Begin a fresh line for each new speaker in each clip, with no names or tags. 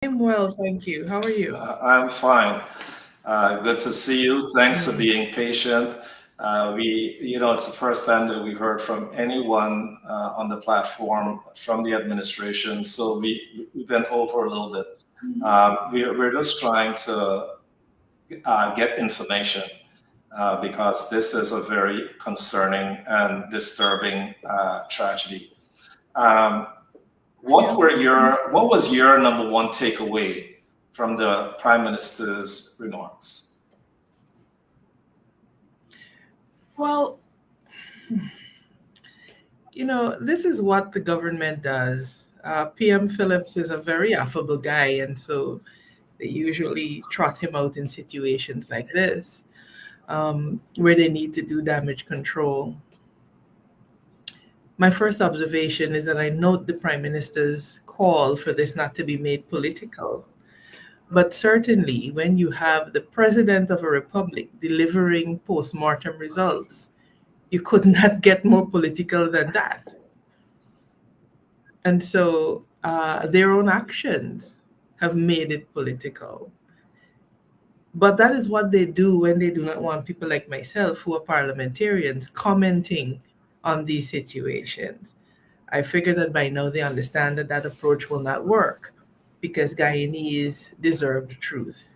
I'm well, thank you. How are you?
I'm fine. Good to see you. Thanks for
Mm.
being patient. It's the first time that we heard from anyone on the platform from the administration, so we went over a little bit. We're just trying to get information because this is a very concerning and disturbing tragedy. Um,
Yeah.
what was your number one takeaway from the Prime Minister's remarks?
Well, this is what the government does. PM Phillips is a very affable guy, and so they usually trot him out in situations like this, where they need to do damage control. My first observation is that I note the Prime Minister's call for this not to be made political. But certainly, when you have the President of a republic delivering post mortem results, you could not get more political than that. And so their own actions have made it political. But that is what they do when they do not want people like myself, who are parliamentarians, commenting on these situations. I figure that by now they understand that that approach will not work because Guyanese deserve the truth.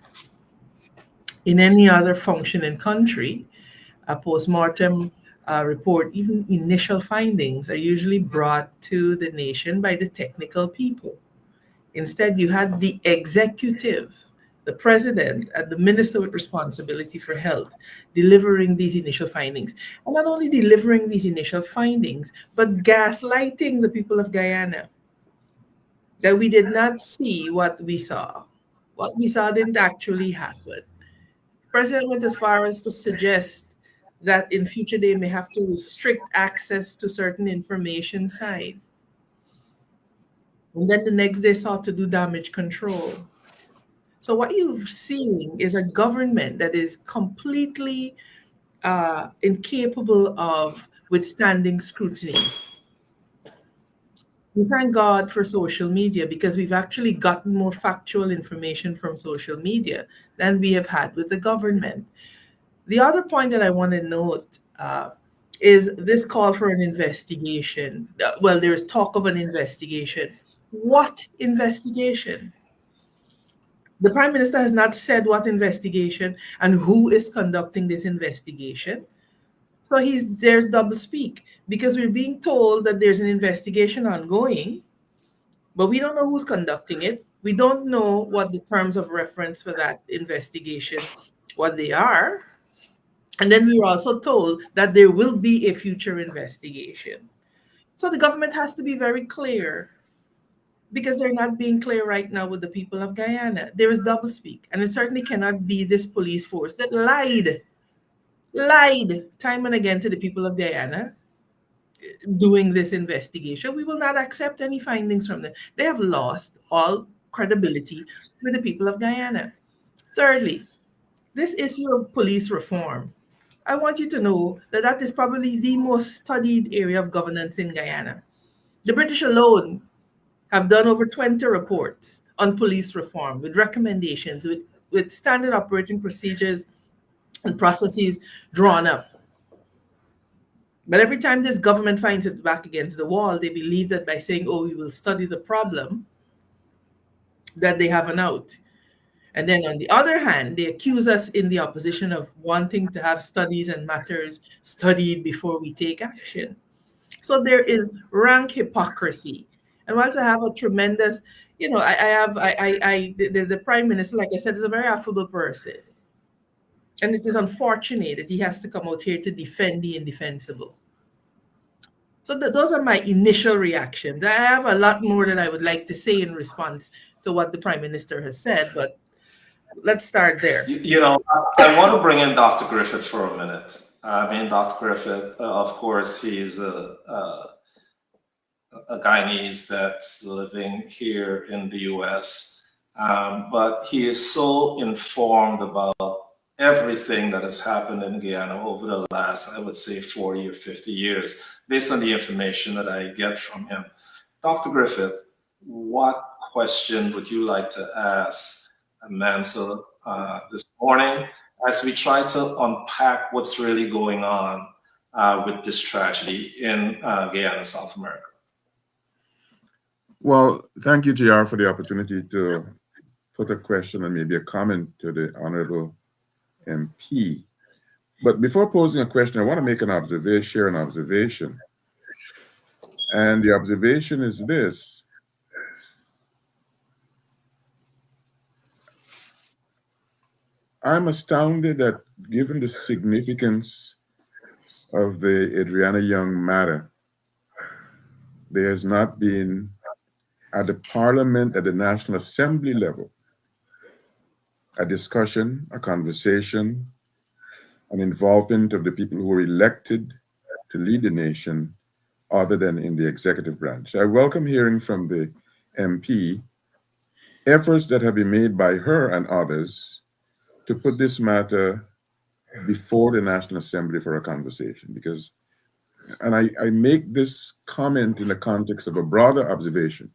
In any other functioning country, a postmortem report, even initial findings, are usually brought to the nation by the technical people. Instead, you had the executive, the president, and the minister with responsibility for health delivering these initial findings. And not only delivering these initial findings, but gaslighting the people of Guyana that we did not see what we saw. What we saw didn't actually happen. President went as far as to suggest that in future they may have to restrict access to certain information side. And then the next day sought to do damage control. So what you're seeing is a government that is completely incapable of withstanding scrutiny. We thank God for social media because we've actually gotten more factual information from social media than we have had with the government. The other point that I want to note is this call for an investigation. Well, there's talk of an investigation. What investigation? The Prime Minister has not said what investigation and who is conducting this investigation. So there's double speak because we're being told that there's an investigation ongoing, but we don't know who's conducting it. We don't know what the terms of reference for that investigation, what they are. And then we were also told that there will be a future investigation. So the government has to be very clear because they're not being clear right now with the people of Guyana. There is doublespeak, and it certainly cannot be this police force that lied time and again to the people of Guyana doing this investigation. We will not accept any findings from them. They have lost all credibility with the people of Guyana. Thirdly, this issue of police reform. I want you to know that that is probably the most studied area of governance in Guyana. The British alone have done over 20 reports on police reform with recommendations, with standard operating procedures and processes drawn up. But every time this government finds it back against the wall, they believe that by saying, oh, we will study the problem, that they have an out. And then on the other hand, they accuse us in the opposition of wanting to have studies and matters studied before we take action. So there is rank hypocrisy. And whilst I have a tremendous, I have, the prime minister, like I said, is a very affable person. And it is unfortunate that he has to come out here to defend the indefensible. So those are my initial reactions. I have a lot more that I would like to say in response to what the prime minister has said, but let's start there.
I want to bring in Dr. Griffith for a minute. I mean, Dr. Griffith, of course, he's a Guyanese that's living here in the US, but he is so informed about everything that has happened in Guyana over the last, I would say, 40 or 50 years, based on the information that I get from him. Dr. Griffith, what question would you like to ask Amanza this morning as we try to unpack what's really going on with this tragedy in Guyana, South America?
Well, thank you, JR, for the opportunity to put a question and maybe a comment to the Honorable MP. But before posing a question, I want to make an observation, share an observation. And the observation is this. I'm astounded that given the significance of the Adriana Young matter, there has not been at the Parliament, at the National Assembly level, a discussion, a conversation, an involvement of the people who were elected to lead the nation other than in the executive branch. I welcome hearing from the MP efforts that have been made by her and others to put this matter before the National Assembly for a conversation, because, and I make this comment in the context of a broader observation.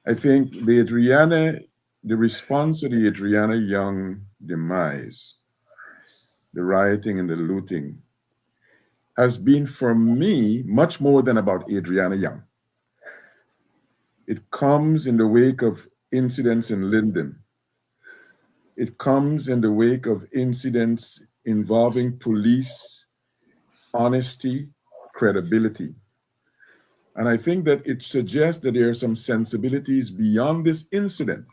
I think the response to the Adriana Young demise, the rioting and the looting, has been for me much more than about Adriana Young. It comes in the wake of incidents in Linden. It comes in the wake of incidents involving police honesty, credibility. And I think that it suggests that there are some sensibilities beyond this incident,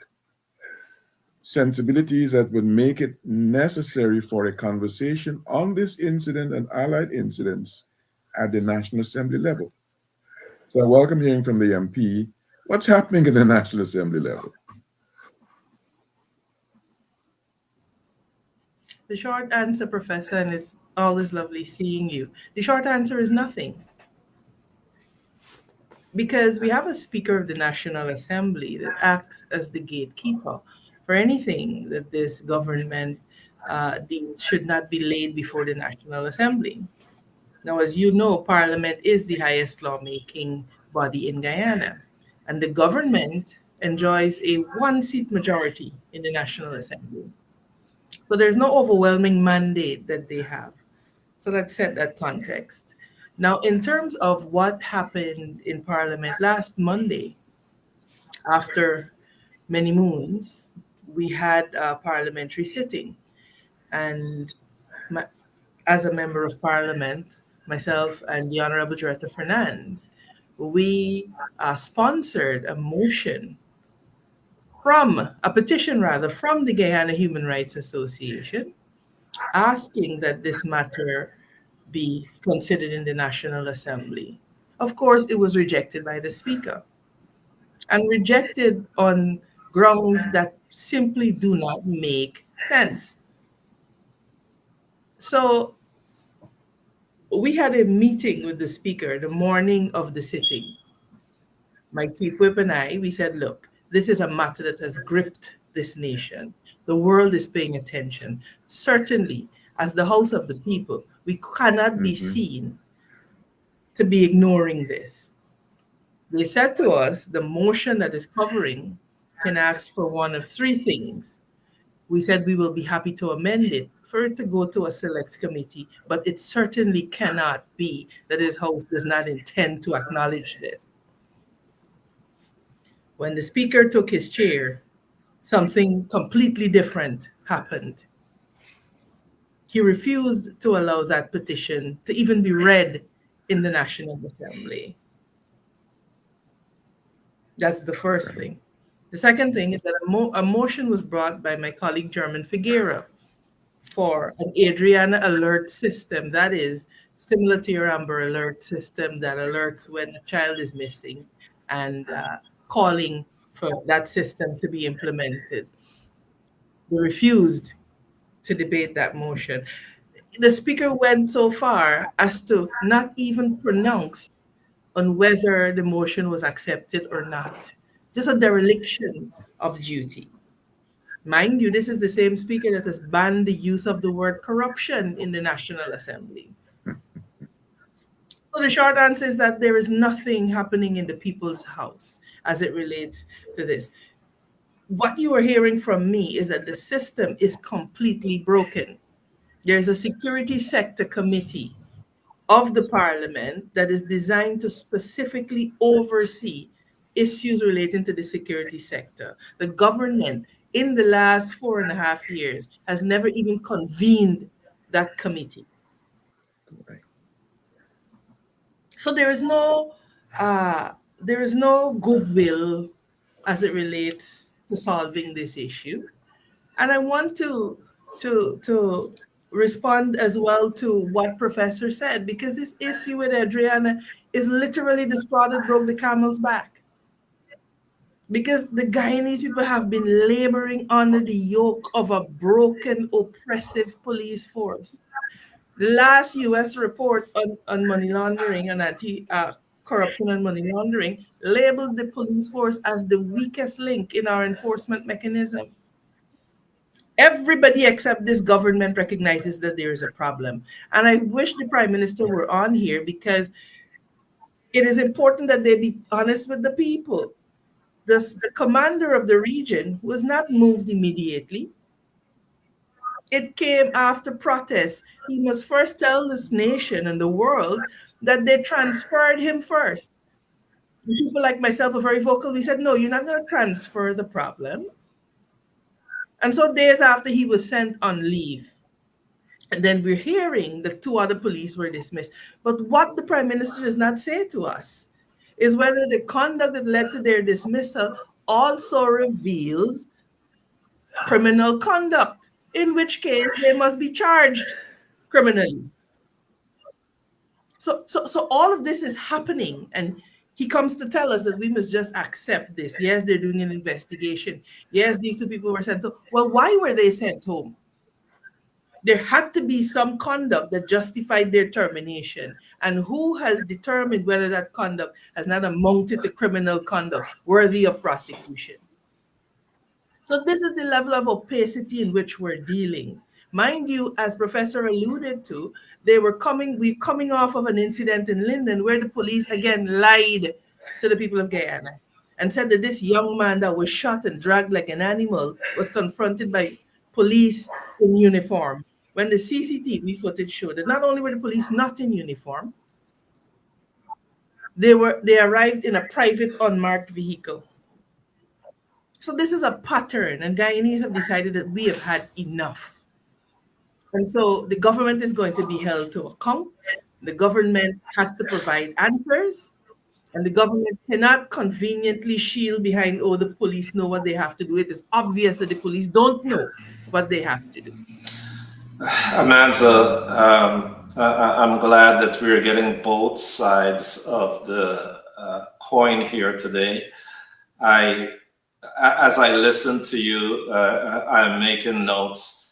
sensibilities that would make it necessary for a conversation on this incident and allied incidents at the National Assembly level. So I welcome hearing from the MP what's happening in the National Assembly level.
The short answer, Professor, and it's always lovely seeing you. The short answer is nothing. Because we have a Speaker of the National Assembly that acts as the gatekeeper for anything that this government deems should not be laid before the National Assembly. Now, as you know, Parliament is the highest lawmaking body in Guyana, and the government enjoys a one-seat majority in the National Assembly. So there's no overwhelming mandate that they have. So let's set that context. Now, in terms of what happened in Parliament last Monday, after many moons, we had a parliamentary sitting. And as a member of Parliament, myself and the Honorable Director Fernandes, we sponsored a motion a petition rather, from the Guyana Human Rights Association, asking that this matter be considered in the National Assembly. Of course, it was rejected by the Speaker, and rejected on grounds that simply do not make sense. So we had a meeting with the Speaker the morning of the sitting. My Chief Whip and I, we said, look, this is a matter that has gripped this nation. The world is paying attention. Certainly, as the House of the People, we cannot be seen to be ignoring this. They said to us, the motion that is covering can ask for one of three things. We said we will be happy to amend it for it to go to a select committee, but it certainly cannot be that this House does not intend to acknowledge this. When the Speaker took his chair, something completely different happened. He refused to allow that petition to even be read in the National Assembly. That's the first thing. The second thing is that a motion was brought by my colleague German Figuera for an Adriana alert system that is similar to your Amber Alert system that alerts when a child is missing and calling for that system to be implemented. They refused to debate that motion. The Speaker went so far as to not even pronounce on whether the motion was accepted or not. Just a dereliction of duty. Mind you, this is the same Speaker that has banned the use of the word corruption in the National Assembly. So So the short answer is that there is nothing happening in the people's house as it relates to this. What you are hearing from me is that the system is completely broken. There's a security sector committee of the parliament that is designed to specifically oversee issues relating to the security sector. The government in the last 4.5 years has never even convened that committee. So there is no goodwill as it relates to solving this issue. And I want to respond as well to what Professor said, because this issue with Adriana is literally the straw that broke the camel's back. Because the Guyanese people have been laboring under the yoke of a broken, oppressive police force. The last US report on money laundering and anti corruption and money laundering labeled the police force as the weakest link in our enforcement mechanism. Everybody except this government recognizes that there is a problem. And I wish the Prime Minister were on here, because it is important that they be honest with the people. The commander of the region was not moved immediately. It came after protests. He must first tell this nation and the world that they transferred him first. People like myself are very vocal. We said, no, you're not going to transfer the problem. And so days after, he was sent on leave. And then we're hearing that 2 other police were dismissed. But what the Prime Minister does not say to us is whether the conduct that led to their dismissal also reveals criminal conduct, in which case they must be charged criminally. So all of this is happening, and he comes to tell us that we must just accept this. Yes, they're doing an investigation. Yes, these 2 people were sent home. Well, why were they sent home? There had to be some conduct that justified their termination. And who has determined whether that conduct has not amounted to criminal conduct worthy of prosecution? So this is the level of opacity in which we're dealing. Mind you, as Professor alluded to, we're coming off of an incident in Linden where the police again lied to the people of Guyana and said that this young man that was shot and dragged like an animal was confronted by police in uniform, when the CCTV footage showed that not only were the police not in uniform, they arrived in a private unmarked vehicle. So this is a pattern, and Guyanese have decided that we have had enough. And so the government is going to be held to account. The government has to provide answers, and the government cannot conveniently shield behind, oh, the police know what they have to do. It is obvious that the police don't know what they have to do.
Amanza, I'm glad that we're getting both sides of the coin here today. As I listen to you, I'm making notes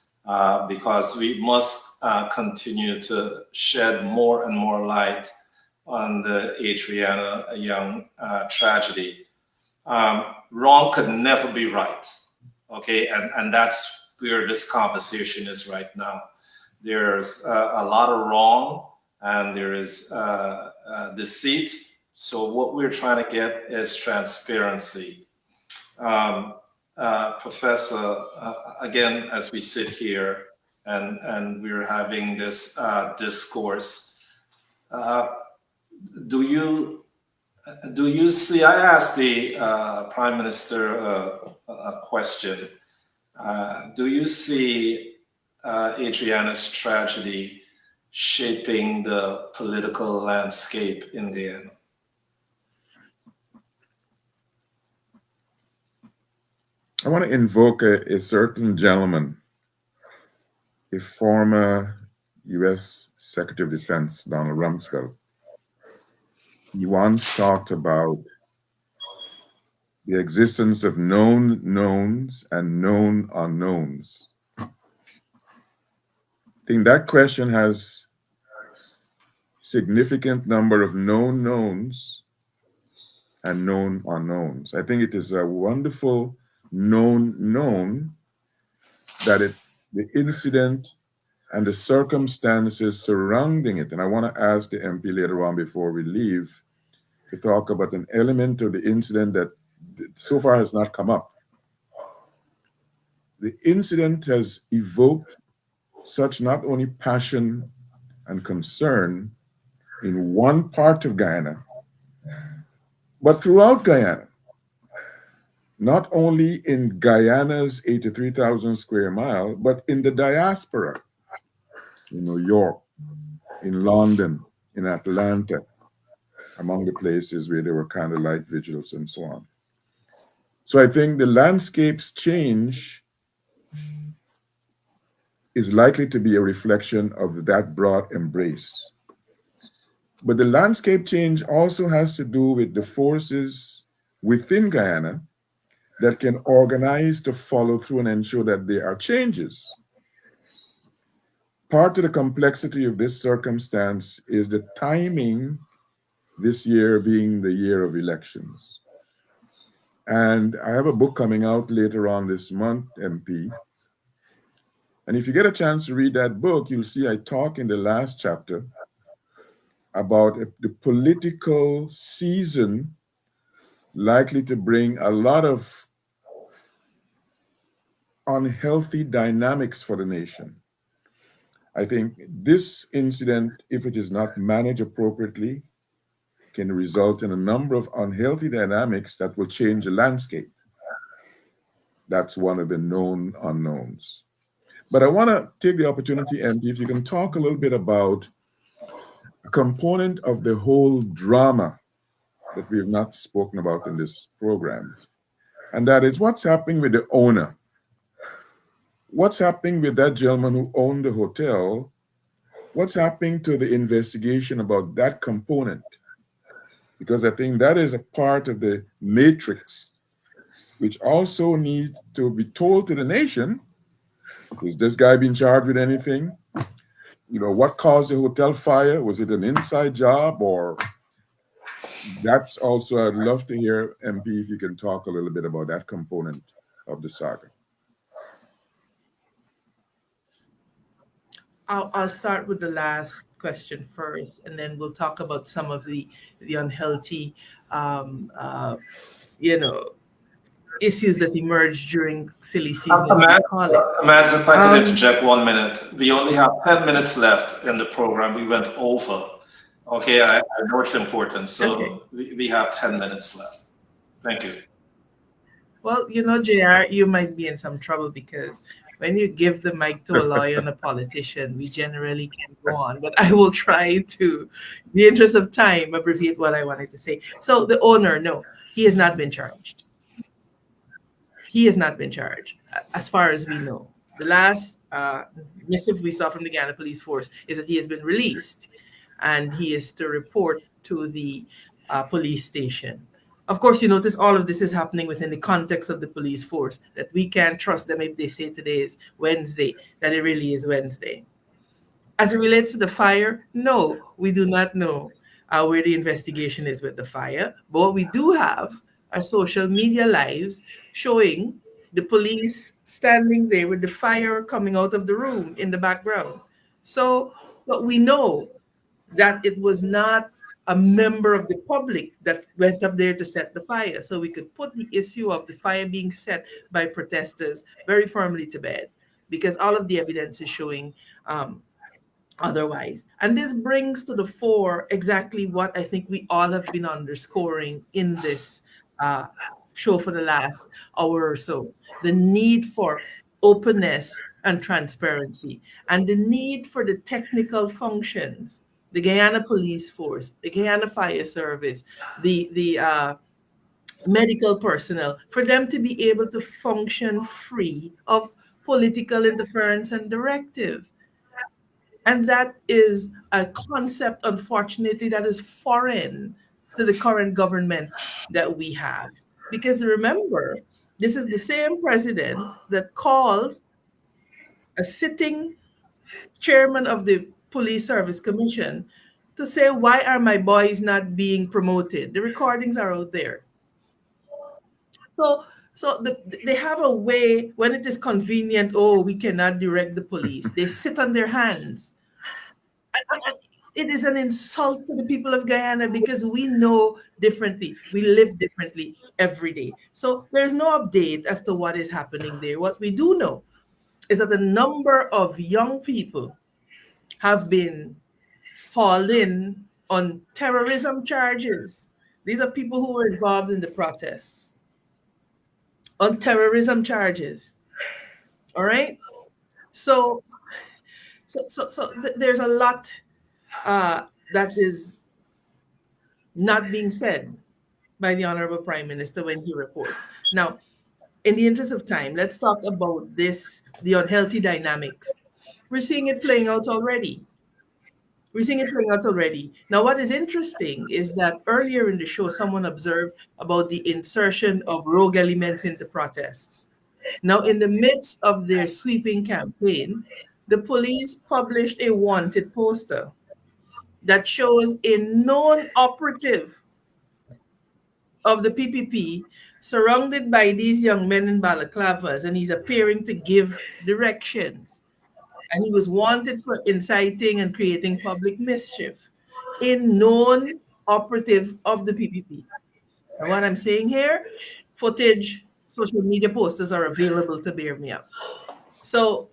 because we must continue to shed more and more light on the Adriana Young tragedy. Wrong could never be right, okay? And that's where this conversation is right now. There's a lot of wrong and there is deceit. So what we're trying to get is transparency. Professor, again, as we sit here and we're having this discourse, do you see, I asked the Prime Minister a question, do you see Adriana's tragedy shaping the political landscape in Guyana?
I want to invoke a certain gentleman, a former U.S. Secretary of Defense, Donald Rumsfeld. He once talked about the existence of known knowns and known unknowns. I think that question has significant number of known knowns and known unknowns. I think it is a wonderful known that the incident and the circumstances surrounding it. And I want to ask the MP later on before we leave to talk about an element of the incident that so far has not come up. The incident has evoked such not only passion and concern in one part of Guyana, but throughout Guyana. Not only in Guyana's 83,000 square mile, but in the diaspora, in New York, in London, in Atlanta, among the places where there were candlelight vigils and so on. So I think the landscape's change is likely to be a reflection of that broad embrace. But the landscape change also has to do with the forces within Guyana that can organize to follow through and ensure that there are changes. Part of the complexity of this circumstance is the timing, this year being the year of elections. And I have a book coming out later on this month, MP. And if you get a chance to read that book, you'll see I talk in the last chapter about the political season likely to bring a lot of unhealthy dynamics for the nation. I think this incident, if it is not managed appropriately, can result in a number of unhealthy dynamics that will change the landscape. That's one of the known unknowns. But I want to take the opportunity, MP, if you can talk a little bit about a component of the whole drama that we have not spoken about in this program, and that is what's happening with the owner. What's happening with that gentleman who owned the hotel? What's happening to the investigation about that component? Because I think that is a part of the matrix, which also needs to be told to the nation. Is this guy being charged with anything? You know, what caused the hotel fire? Was it an inside job? Or that's also, I'd love to hear, MP, if you can talk a little bit about that component of the saga.
I'll start with the last question first, and then we'll talk about some of the unhealthy, you know, issues that emerged during silly season, as we call it.
Amanza, if I could interject 1 minute. We only have 10 minutes left in the program. We went over. Okay, I know it's important. So okay. we have 10 minutes left. Thank you.
Well, you know, JR, you might be in some trouble because when you give the mic to a lawyer and a politician, we generally can go on. But I will try to, in the interest of time, abbreviate what I wanted to say. So the owner, no, he has not been charged. He has not been charged, as far as we know. The last missive we saw from the Guyana Police Force is that he has been released, and he is to report to the police station. Of course, you notice all of this is happening within the context of the police force, that we can't trust them if they say today is Wednesday, that it really is Wednesday. As it relates to the fire, no, we do not know where the investigation is with the fire. But what we do have are social media lives showing the police standing there with the fire coming out of the room in the background. So but we know that it was not a member of the public that went up there to set the fire. So we could put the issue of the fire being set by protesters very firmly to bed, because all of the evidence is showing otherwise. And this brings to the fore exactly what I think we all have been underscoring in this show for the last hour or so: the need for openness and transparency, and the need for the technical functions, the Guyana Police Force, the Guyana Fire Service, the medical personnel, for them to be able to function free of political interference and directive. And that is a concept, unfortunately, that is foreign to the current government that we have. Because remember, this is the same president that called a sitting chairman of the Police Service Commission to say, why are my boys not being promoted? The recordings are out there. So So they have a way, when it is convenient, oh, we cannot direct the police. They sit on their hands. And it is an insult to the people of Guyana because we know differently. We live differently every day. So there's no update as to what is happening there. What we do know is that a number of young people have been hauled in on terrorism charges. These are people who were involved in the protests on terrorism charges. All right. So, there's a lot that is not being said by the Honorable Prime Minister when he reports. Now, in the interest of time, let's talk about this, the unhealthy dynamics. We're seeing it playing out already. We're seeing it playing out already. Now, what is interesting is that earlier in the show, someone observed about the insertion of rogue elements into protests. Now, in the midst of their sweeping campaign, the police published a wanted poster that shows a known operative of the PPP surrounded by these young men in balaclavas, and he's appearing to give directions. And he was wanted for inciting and creating public mischief. A known operative of the PPP. And what I'm saying here, footage, social media posters are available to bear me up. So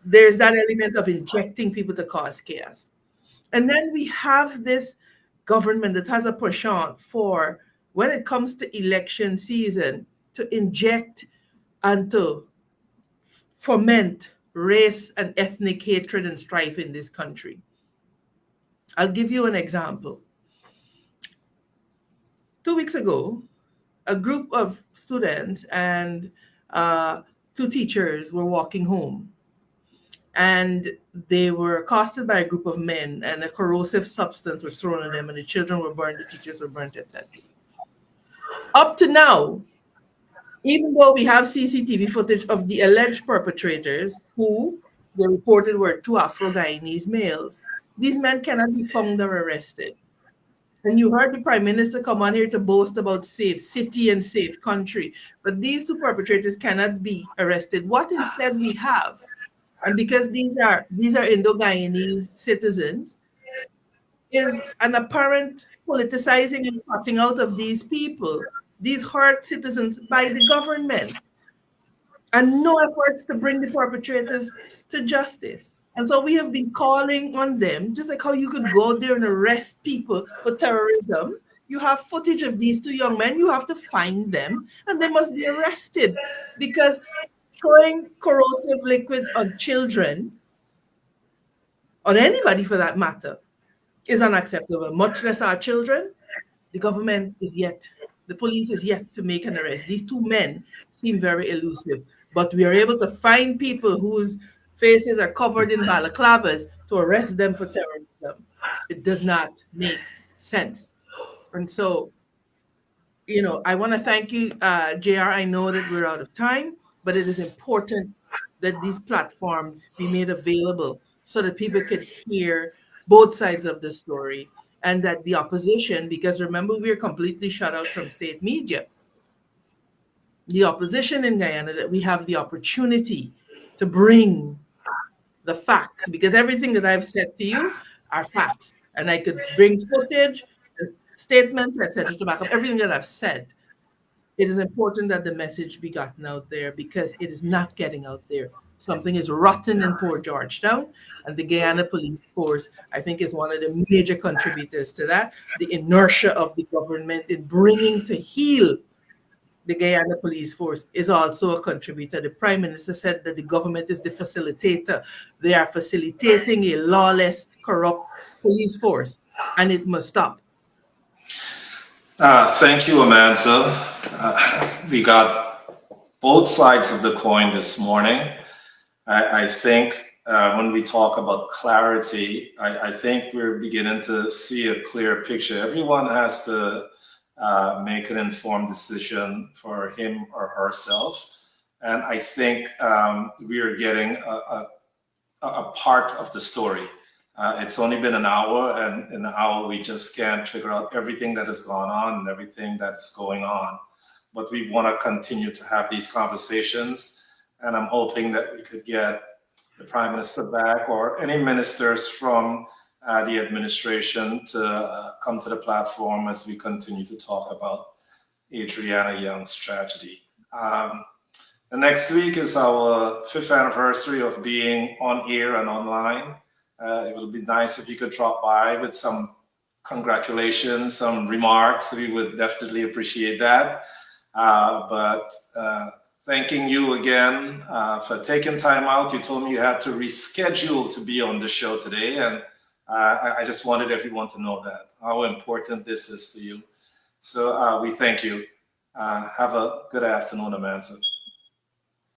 there's that element of injecting people to cause chaos. And then we have this government that has a penchant for, when it comes to election season, to inject and to foment race and ethnic hatred and strife in this country. I'll give you an example. 2 weeks ago, a group of students and two teachers were walking home, and they were accosted by a group of men, and a corrosive substance was thrown on them, and the children were burned, the teachers were burnt, etc. Up to now, even though we have CCTV footage of the alleged perpetrators, who they reported were two Afro-Guyanese males, these men cannot be found or arrested. And you heard the Prime Minister come on here to boast about safe city and safe country, but these two perpetrators cannot be arrested. What instead we have, and because these are Indo-Guyanese citizens, is an apparent politicizing and cutting out of these people, these hurt citizens, by the government, and no efforts to bring the perpetrators to justice. And so we have been calling on them, just like how you could go there and arrest people for terrorism. You have footage of these two young men, you have to find them, and they must be arrested, because throwing corrosive liquids on children, on anybody for that matter, is unacceptable, much less our children. The government is yet, the police is yet to make an arrest. These two men seem very elusive, but we are able to find people whose faces are covered in balaclavas to arrest them for terrorism. It does not make sense. And so, I want to thank you, JR. I know that we're out of time, but it is important that these platforms be made available so that people could hear both sides of the story, and that the opposition, because remember, we are completely shut out from state media, the opposition in Guyana, that we have the opportunity to bring the facts, because everything that I've said to you are facts, and I could bring footage, statements, etc., to back up everything that I've said. It is important that the message be gotten out there, because it is not getting out there. Something is rotten in Port Georgetown, and the Guyana Police Force, I think, is one of the major contributors to that. The inertia of the government in bringing to heel the Guyana Police Force is also a contributor. The Prime Minister said that the government is the facilitator. They are facilitating a lawless, corrupt police force, and it must stop.
Thank you, Amanza. We got both sides of the coin this morning. I think when we talk about clarity, I think we're beginning to see a clear picture. Everyone has to make an informed decision for him or herself. And I think we are getting a part of the story. It's only been an hour, and in an hour we just can't figure out everything that has gone on and everything that's going on. but we want to continue to have these conversations. And I'm hoping that we could get the Prime Minister back or any ministers from the administration to come to the platform as we continue to talk about Adriana Young's tragedy. The next week is our 5th anniversary of being on air and online. It would be nice if you could drop by with some congratulations, some remarks. We would definitely appreciate that. But thanking you again for taking time out. You told me you had to reschedule to be on the show today, and I just wanted everyone to know that, how important this is to you. So we thank you. Have a good afternoon, Amanza.